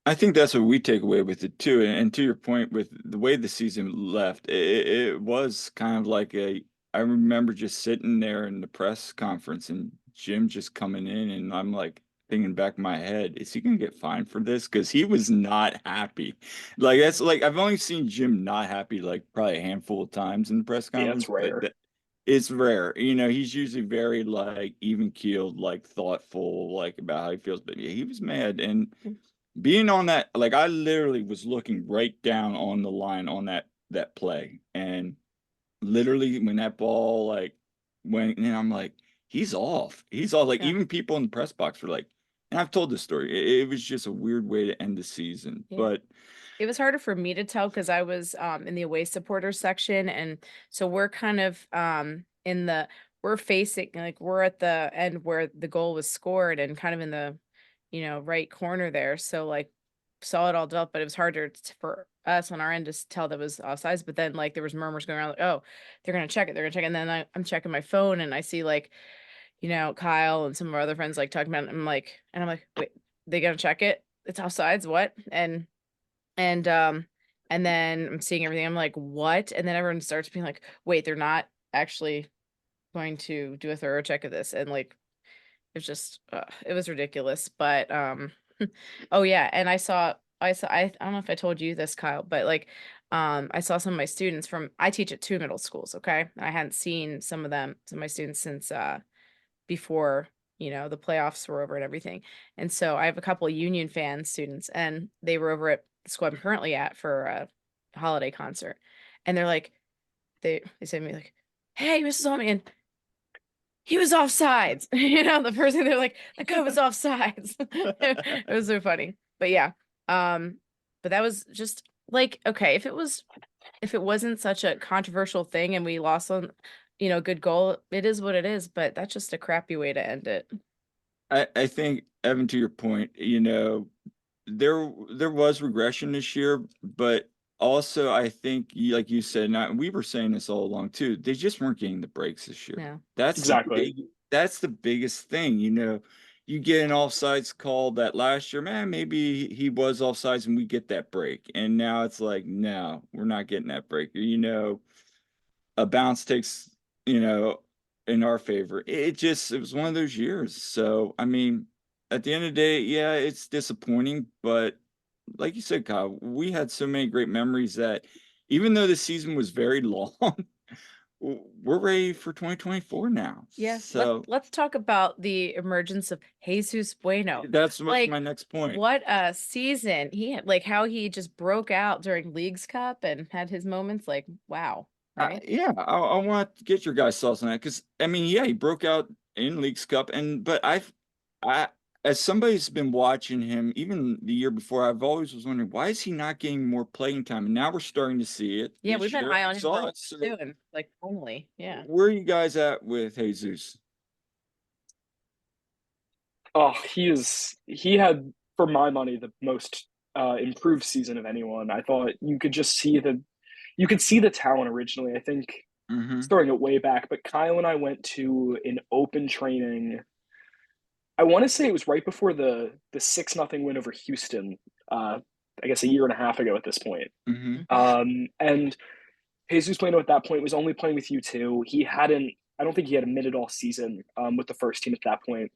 I think that's what we take away with it too. And to your point, with the way the season left, it was kind of like I remember just sitting there in the press conference and Jim just coming in, and I'm like thinking back in my head, is he gonna get fined for this? Because he was not happy. Like that's like I've only seen Jim not happy like probably a handful of times in the press Yeah, conference, it's but rare. it's rare. He's usually very like even keeled, like thoughtful, like about how he feels. But yeah, he was mad and being on that, like I literally was looking right down on the line on that play, and literally when that ball like went in, I'm like, he's off. He's off. Like Yeah. even people in the press box were like, and I've told this story. It was just a weird way to end the season, Yeah. but It was harder for me to tell because I was in the away supporters section, and so we're kind of we're facing, like, we're at the end where the goal was scored and kind of in the right corner there. So like saw it all develop, but it was harder for us on our end to tell that was offsides. But then like there was murmurs going around like, oh, they're gonna check it, they're gonna check it. And then I'm checking my phone and I see like Kyle and some of our other friends like talking about it. I'm like, wait, they gonna check it? It's offsides, what? And and then I'm seeing everything. I'm like, what? And then everyone starts being like, wait, they're not actually going to do a thorough check of this. And like it was ridiculous. But oh yeah, and I don't know if I told you this, Kyle, but like I saw some of my students from I teach at two middle schools, okay? And I hadn't seen some of my students since before the playoffs were over and everything. And so I have a couple of Union fan students, and they were over at the school I'm currently at for a holiday concert. And they're like, they say to me like, "Hey, Mrs. Allman, he was offsides." The first thing they're like, "The guy was offsides." It was so funny. But yeah, but that was just like, okay, if it wasn't such a controversial thing and we lost on good goal, it is what it is, but that's just a crappy way to end it. I think Evan, to your point, there was regression this year, but also I think like you said, and we were saying this all along too, they just weren't getting the breaks this year. Yeah. Exactly. That's the biggest thing, you get an offsides call that last year, man, maybe he was offsides and we get that break. And now it's like, no, we're not getting that break. A bounce takes, in our favor. It was one of those years. So, I mean, at the end of the day, yeah, it's disappointing, but like you said, Kyle, we had so many great memories that even though the season was very long, we're ready for 2024 now. Yeah, So let's talk about the emergence of Jesus Bueno. that's Like, my next point. what a season he had, like how he just broke out during Leagues Cup and had his moments, like, wow, right? Yeah, I want to get your guys' thoughts on that because I mean, yeah, he broke out in Leagues Cup, but I, as somebody who's been watching him even the year before, I've always was wondering why is he not getting more playing time, and now we're starting to see it Yeah, this we've been year. high We on him saw for it. So too, and like only, yeah. where are you guys at with Jesus? Oh, he had, for my money, the most improved season of anyone. I thought you could see the talent originally. I think Mm-hmm. starting it way back, but Kyle and I went to an open training. I want to say it was right before the 6-0 win over Houston. I guess a year and a half ago at this point. Mm-hmm. Mhm. And Jesus Bueno at that point was only playing with U2. He hadn't I don't think he had a minute all season with the first team at that point.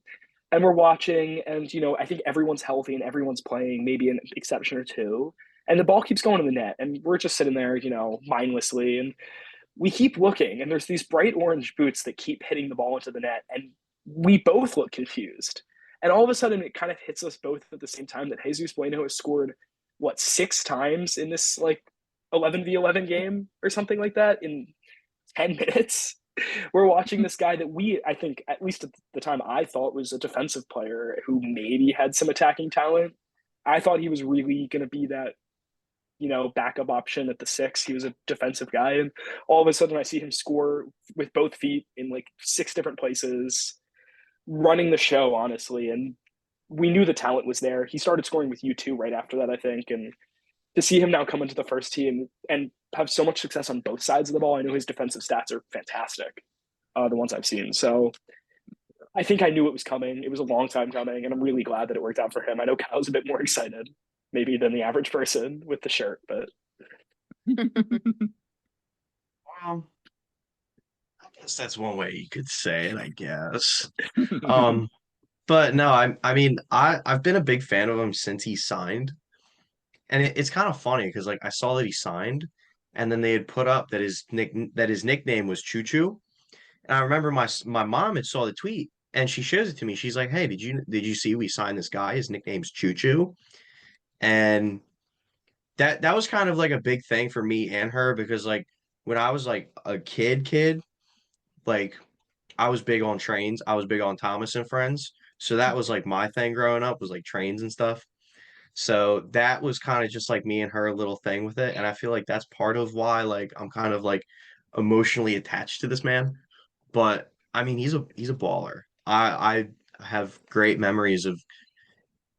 And we're watching, and I think everyone's healthy and everyone's playing, maybe an exception or two. And the ball keeps going in the net, and we're just sitting there, mindlessly. And we keep looking, and there's these bright orange boots that keep hitting the ball into the net, and we both look confused. And all of a sudden, it kind of hits us both at the same time that Jesus Bueno has scored, what, 6 times in this like 11v11 game or something like that in 10 minutes. We're watching this guy that I think, at least at the time, I thought was a defensive player who maybe had some attacking talent. I thought he was really going to be that, backup option at the 6. He was a defensive guy. And all of a sudden, I see him score with both feet in like 6 different places, running the show, honestly. And we knew the talent was there. He started scoring with U2 right after that, I think. And to see him now come into the first team and have so much success on both sides of the ball, I know his defensive stats are fantastic, the ones I've seen. So I think I knew it was coming. It was a long time coming, and I'm really glad that it worked out for him. I know Kyle's a bit more excited, maybe, than the average person with the shirt, but Well, I guess that's one way you could say it, I guess. But no, I mean, I've been a big fan of him since he signed. And it's kind of funny because like I saw that he signed, and then they had put up that his nickname was Choo Choo. And I remember my mom had saw the tweet, and she shows it to me. She's like, "Hey, did you see we signed this guy? His nickname's Choo Choo." And that was kind of like a big thing for me and her because like when I was like a kid, like I was big on trains. I was big on Thomas and Friends. So that was like my thing growing up was like trains and stuff. So that was kind of just like me and her little thing with it. And I feel like that's part of why like I'm kind of like emotionally attached to this man. But I mean he's a baller. I have great memories of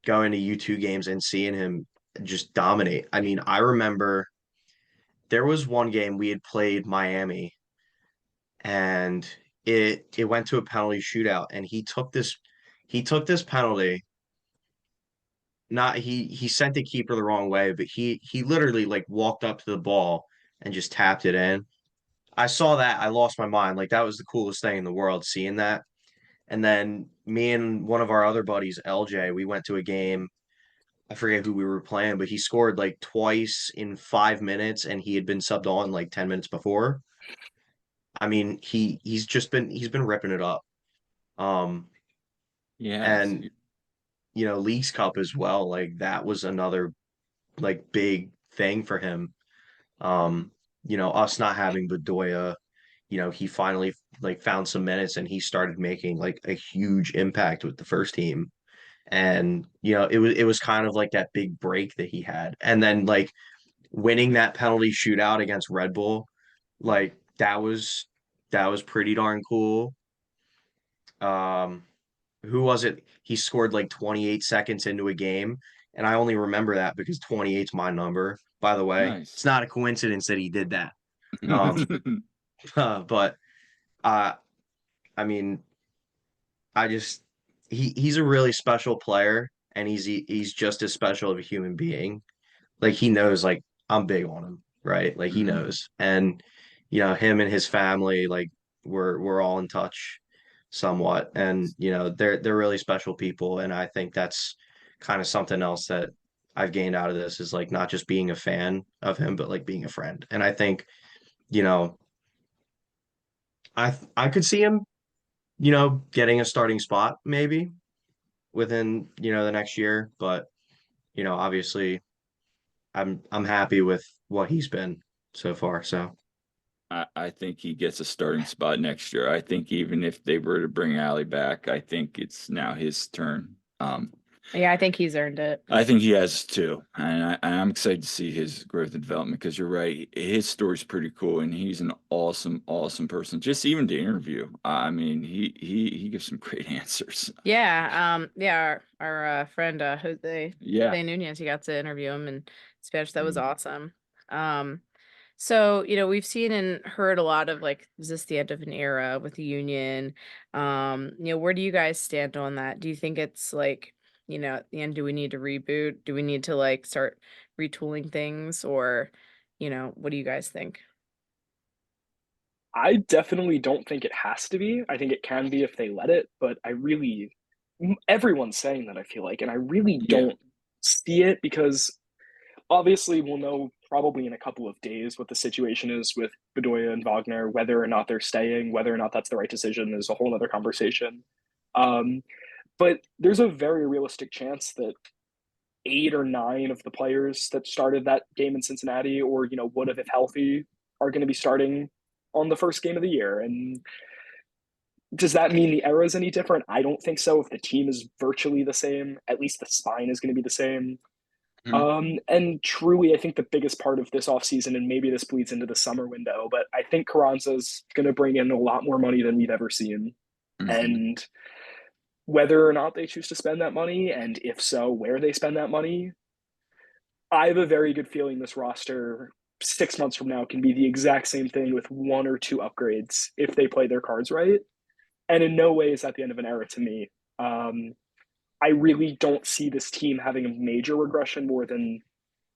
going to U2 games and seeing him just dominate. I mean, I remember there was one game we had played Miami and it went to a penalty shootout and he took this penalty. Not he sent the keeper the wrong way, but he literally like walked up to the ball and just tapped it in. I saw that, I lost my mind. Like that was the coolest thing in the world seeing that. And then me and one of our other buddies, LJ, we went to a game. I forget who we were playing, but he scored like twice in 5 minutes and he had been subbed on like 10 minutes before. I mean, he's been ripping it up. Um Yes. and Leagues Cup as well, like that was another like big thing for him. Um, us not having Bedoya, he finally like found some minutes and he started making like a huge impact with the first team. And it was kind of like that big break that he had. And then like winning that penalty shootout against Red Bull, like that was pretty darn cool. Um, who was it? He scored like 28 seconds into a game, and I only remember that because 28's my number, by the way. It's Nice. not a coincidence that he did that. Um, but uh, I mean, I just he's a really special player, and he's just as special of a human being. Like he knows, like I'm big on him, right? Like he Mhm. knows, and him and his family, like we're all in touch somewhat, and they're really special people, and I think that's kind of something else that I've gained out of this is like not just being a fan of him, but like being a friend. And I think you know I could see him getting a starting spot maybe within the next year, but obviously I'm happy with what he's been so far. So I think he gets a starting spot next year. I think even if they were to bring Ali back, I think it's now his turn. Yeah, I think he's earned it. I think he has too, and I'm excited to see his growth and development because you're right. His story's pretty cool, and he's an awesome, awesome person. Just even to interview, I mean, he gives some great answers. Yeah, our friend Jose Yeah. Nunez, he got to interview him in Spanish. That was awesome. So, we've seen and heard a lot of like, is this the end of an era with the union? Where do you guys stand on that? Do you think it's like, at the end, do we need to reboot? Do we need to like start retooling things or, what do you guys think? I definitely don't think it has to be. I think it can be if they let it, but everyone's saying that, I feel like, and I really Yeah. don't see it because obviously we'll know probably in a couple of days what the situation is with Bedoya and Wagner, whether or not they're staying, whether or not that's the right decision is a whole other conversation. Um, but there's a very realistic chance that 8 or 9 of the players that started that game in Cincinnati, or would have if healthy, are going to be starting on the first game of the year. And does that mean the era is any different? I don't think so. If the team is virtually the same, at least the spine is going to be the same. Mhm. And truly, I think the biggest part of this offseason, and maybe this bleeds into the summer window, but I think Carranza's going to bring in a lot more money than we've ever seen. Mhm. And whether or not they choose to spend that money, and if so, where they spend that money, I have a very good feeling this roster 6 months from now can be the exact same thing with 1 or 2 upgrades if they play their cards right. And in no way is that the end of an era to me. Um, I really don't see this team having a major regression more than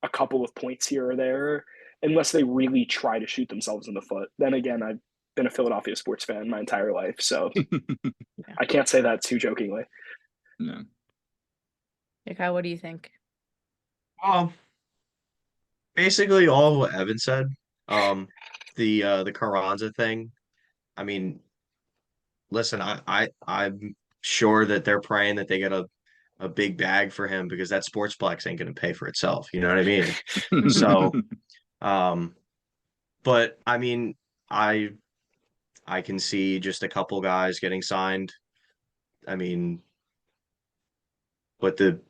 a couple of points here or there, unless they really try to shoot themselves in the foot. Then again, I've been a Philadelphia sports fan my entire life, so Yeah. I can't say that too jokingly. No. Yeah, Kyle, what do you think? Well, basically all of what Evan said. Um, the Carranza thing. I mean, listen, I'm sure that they're praying that they get a big bag for him because that Sportsplex ain't gonna pay for itself. You know what I mean? So, um, but I mean, I I can see just a couple guys getting signed. I mean, but the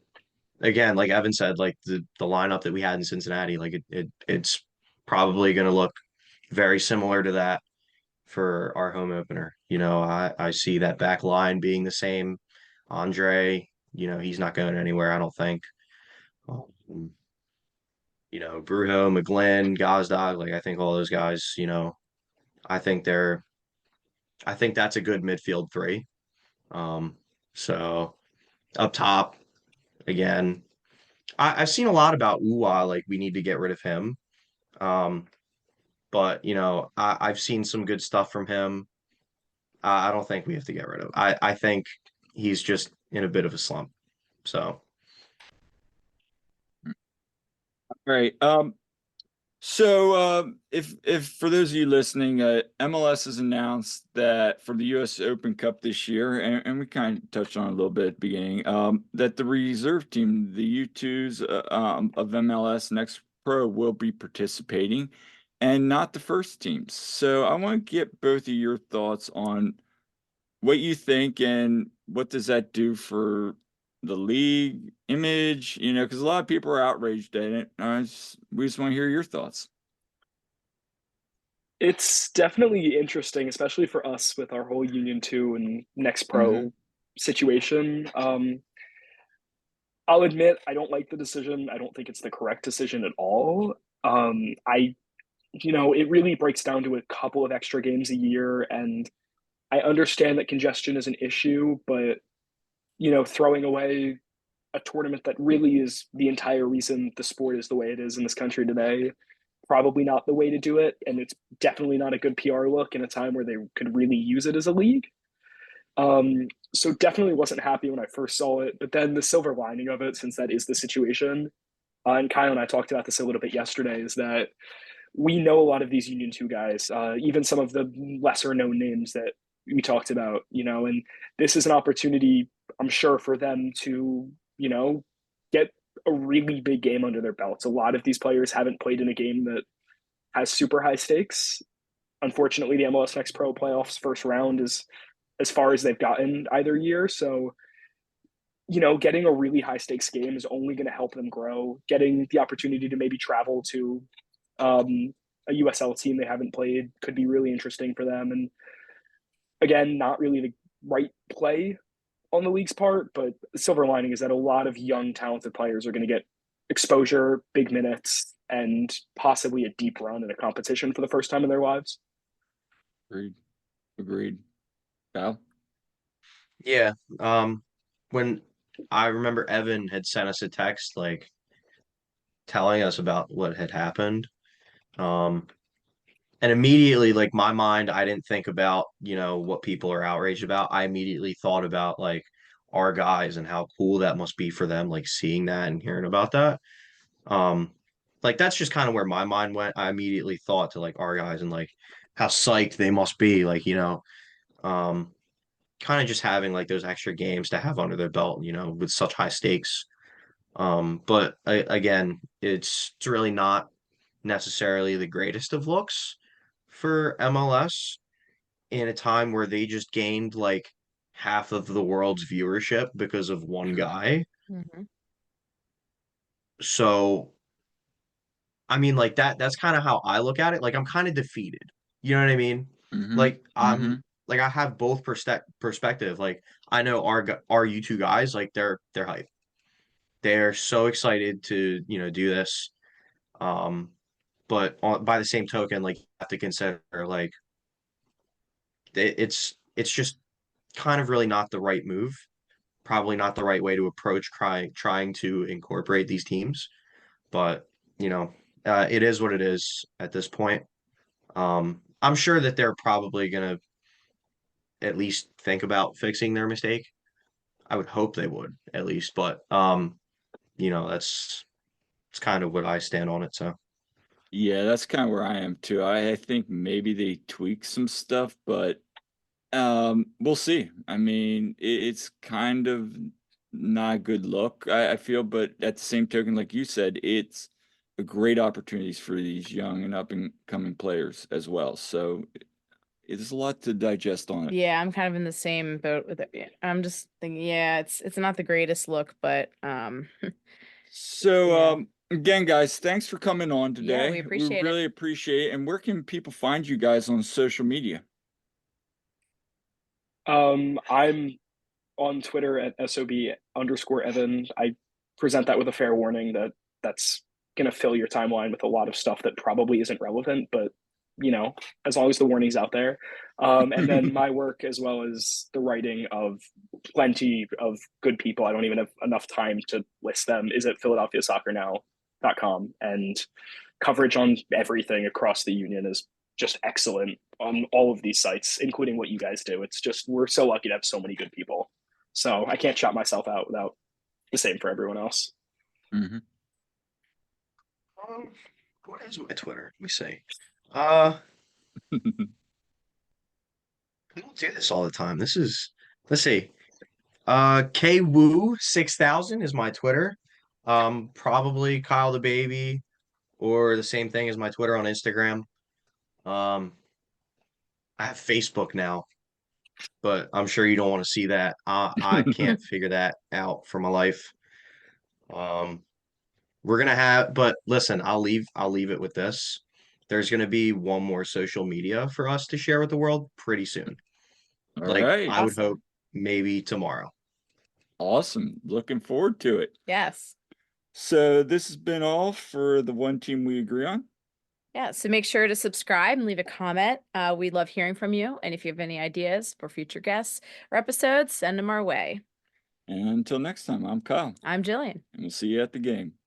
again, like Evan said, like the lineup that we had in Cincinnati, like it's probably gonna look very similar to that for our home opener. I see that back line being the same. Andre, he's not going anywhere, I don't think. Um, Brujo, McGlynn, Gazdag, like I think all those guys, I think they're I think that's a good midfield three. Um, so up top, again, I've seen a lot about Uwa, like we need to get rid of him. Um, but I've seen some good stuff from him. I don't think we have to get rid of. I think he's just in a bit of a slump. So Right. So if for those of you listening, MLS has announced that for the US Open Cup this year, and we kind of touched on it a little bit at the beginning, that the reserve team, the U2s of MLS Next Pro, will be participating and not the first teams. So I want to get both of your thoughts on what you think and what does that do for the league image, because a lot of people are outraged at it. We just want to hear your thoughts. It's definitely interesting, especially for us with our whole Union 2 and Next Hmm. Pro situation. I'll admit I don't like the decision. I don't think it's the correct decision at all. I, it really breaks down to a couple of extra games a year, and I understand that congestion is an issue, but throwing away a tournament that really is the entire reason the sport is the way it is in this country today, probably not the way to do it. And it's definitely not a good PR look in a time where they could really use it as a league. So definitely wasn't happy when I first saw it. But then the silver lining of it, since that is the situation, and Kyle and I talked about this a little bit yesterday, is that we know a lot of these Union 2 guys, even some of the lesser known names that we talked about, and this is an opportunity, I'm sure, for them to, get a really big game under their belts. A lot of these players haven't played in a game that has super high stakes. Unfortunately, the MLS Next Pro playoffs first round is as far as they've gotten either year. So, getting a really high stakes game is only going to help them grow. Getting the opportunity to maybe travel to a USL team they haven't played could be really interesting for them. And again, not really the right play on the league's part, but the silver lining is that a lot of young, talented players are going to get exposure, big minutes, and possibly a deep run in a competition for the first time in their lives. Agreed. Agreed. Val? yeah, when I remember Evan had sent us a text like telling us about what had happened. Um, And immediately, like my mind, I didn't think about, what people are outraged about. I immediately thought about like our guys and how cool that must be for them, like seeing that and hearing about that. Um, like that's just kind of where my mind went. I immediately thought to like our guys and like how psyched they must be, like, um, kind of just having like those extra games to have under their belt, with such high stakes. But again, it's really not necessarily the greatest of looks for MLS in a time where they just gained like half of the world's viewership because of one guy. Mhm. So, I mean, like that's kind of how I look at it. Like I'm kind of defeated. You know what I mean? Mm-hmm. Like Mm-hmm. I have both perspective. Like I know our you two guys, like they're hyped. They're so excited to, do this. But by the same token, like you have to consider like it's just kind of really not the right move. Probably not the right way to approach trying to incorporate these teams. But you know, it is what it is at this point. I'm sure that they're probably gonna at least think about fixing their mistake. I would hope they would at least, but that's it's kind of what I stand on it. So Yeah, that's kind of where I am too. I think maybe they tweak some stuff, but we'll see. I mean, it's kind of not a good look, I feel, but at the same token, like you said, it's a great opportunities for these young and up and coming players as well. So it's a lot to digest on it. Yeah, I'm kind of in the same boat with it. Yeah, I'm just thinking, yeah, it's not the greatest look, but So yeah. again, guys, thanks for coming on Yeah, we today. We appreciate it. really appreciate it. And where can people find you guys on social media? I'm on Twitter at SOB_Evan. I present that with a fair warning that that's going to fill your timeline with a lot of stuff that probably isn't relevant, but as long as the warning's out there. And then my work, as well as the writing of plenty of good people, I don't even have enough time to list them, is at philadelphiasoccernow.com. And coverage on everything across the union is just excellent on all of these sites, including what you guys do. It's just, we're so lucky to have so many good people. So I can't shout myself out without the same for everyone else. Mm-hmm. what is my Twitter? Let me see. Uh, we don't do this all the time. Let's see. KWoo6000 is my Twitter. Probably Kyle the Baby or the same thing as my Twitter on Instagram. Um, I have Facebook now, but I'm sure you don't want to see that. I can't figure that out for my life. Um, we're gonna have, but listen, I'll leave it with this. There's gonna be one more social media for us to share with the world pretty soon. All Like right. I would hope Awesome. maybe tomorrow. Awesome. Looking forward to it. Yes. So this has been all for the one team we agree on. Yeah, so make sure to subscribe and leave a comment. We love hearing from you. And if you have any ideas for future guests or episodes, send them our way. And until next time, I'm Kyle, I'm Jillian. and we'll see you at the game.